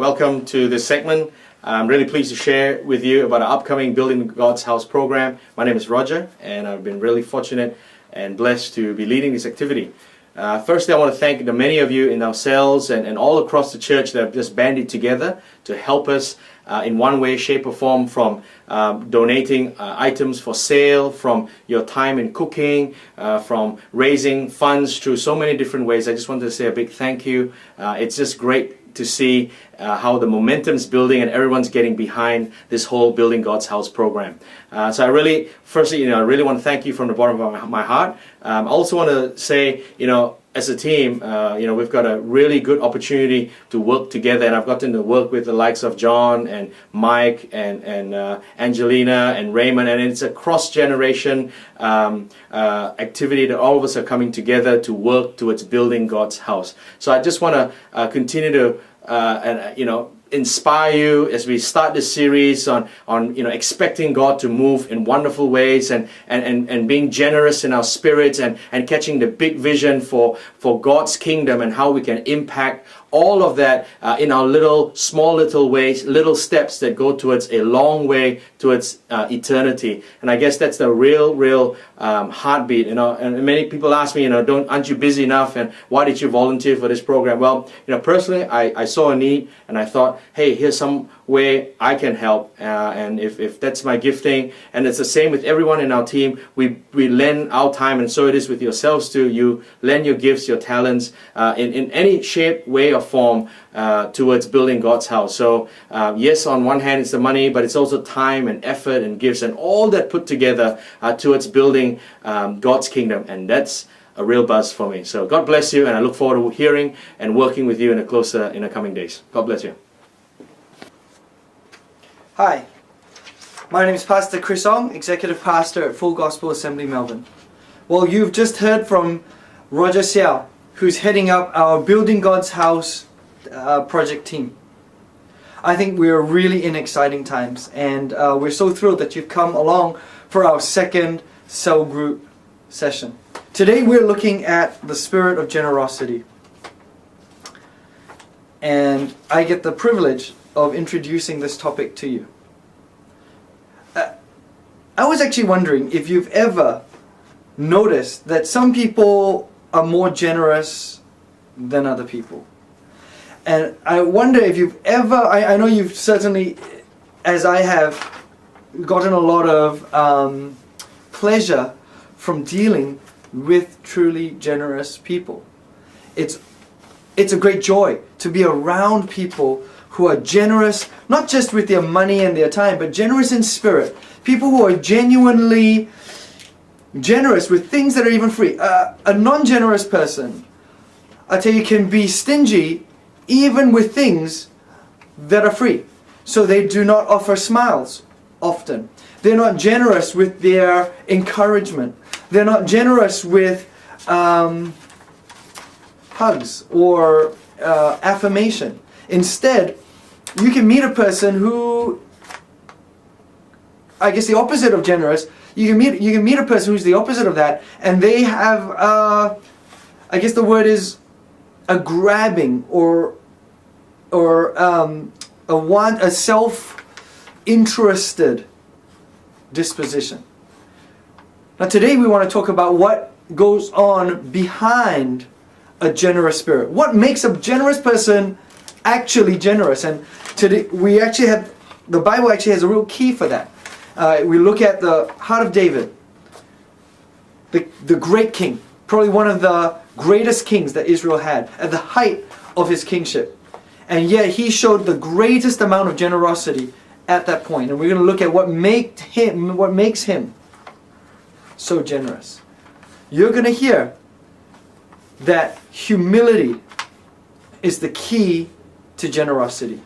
welcome to this segment. I'm really pleased to share with you about our upcoming Building God's House program. My name is Roger, and I've been really fortunate and blessed to be leading this activity. Firstly, I want to thank the many of you in our cells and all across the church that have just banded together to help us in one way, shape or form, from donating items for sale, from your time in cooking, from raising funds through so many different ways. I just wanted to say a big thank you. It's just great to see how the momentum's building and everyone's getting behind this whole Building God's House program. So I really, firstly, I really want to thank you from the bottom of my heart. I also want to say, as a team, we've got a really good opportunity to work together, and I've gotten to work with the likes of John and Mike and Angelina and Raymond, and it's a cross-generation activity that all of us are coming together to work towards building God's house. So I just want to continue to inspire you as we start this series on expecting God to move in wonderful ways and being generous in our spirits and catching the big vision for God's kingdom and how we can impact all of that in our small little ways, little steps that go towards a long way towards eternity. And I guess that's the real heartbeat. And many people ask me, aren't you busy enough? And why did you volunteer for this program? Well, personally, I saw a need and I thought, hey, here's some way I can help. And if that's my gifting, and it's the same with everyone in our team, we lend our time, and so it is with yourselves too. You lend your gifts, your talents in any shape, way, or form towards building God's house. So yes, on one hand it's the money, but it's also time and effort and gifts and all that put together towards building God's kingdom, and that's a real buzz for me. So God bless you, and I look forward to hearing and working with you in the coming days. God bless you. Hi, my name is Pastor Chris Ong, Executive Pastor at Full Gospel Assembly Melbourne. Well, you've just heard from Roger Xiao, who's heading up our Building God's House project team. I think we're really in exciting times, and we're so thrilled that you've come along for our second cell group session. Today we're looking at the spirit of generosity, and I get the privilege of introducing this topic to you. I was actually wondering if you've ever noticed that some people are more generous than other people. And I wonder if you've ever, I know you've certainly, as I have, gotten a lot of pleasure from dealing with truly generous people. It's a great joy to be around people who are generous, not just with their money and their time, but generous in spirit. People who are genuinely generous with things that are even free. A non-generous person, I tell you, can be stingy even with things that are free. So they do not offer smiles often. They're not generous with their encouragement. They're not generous with hugs or affirmation. Instead, you can meet a person who, I guess the opposite of generous, you can meet a person who's the opposite of that, and they have, I guess the word is a grabbing or a self-interested disposition. Now today we want to talk about what goes on behind a generous spirit. What makes a generous person actually generous? And today we actually have, the Bible actually has a real key for that. We look at the heart of David, the great king, probably one of the greatest kings that Israel had at the height of his kingship. And yet he showed the greatest amount of generosity at that point. And we're going to look at what makes him so generous. You're going to hear that humility is the key to generosity.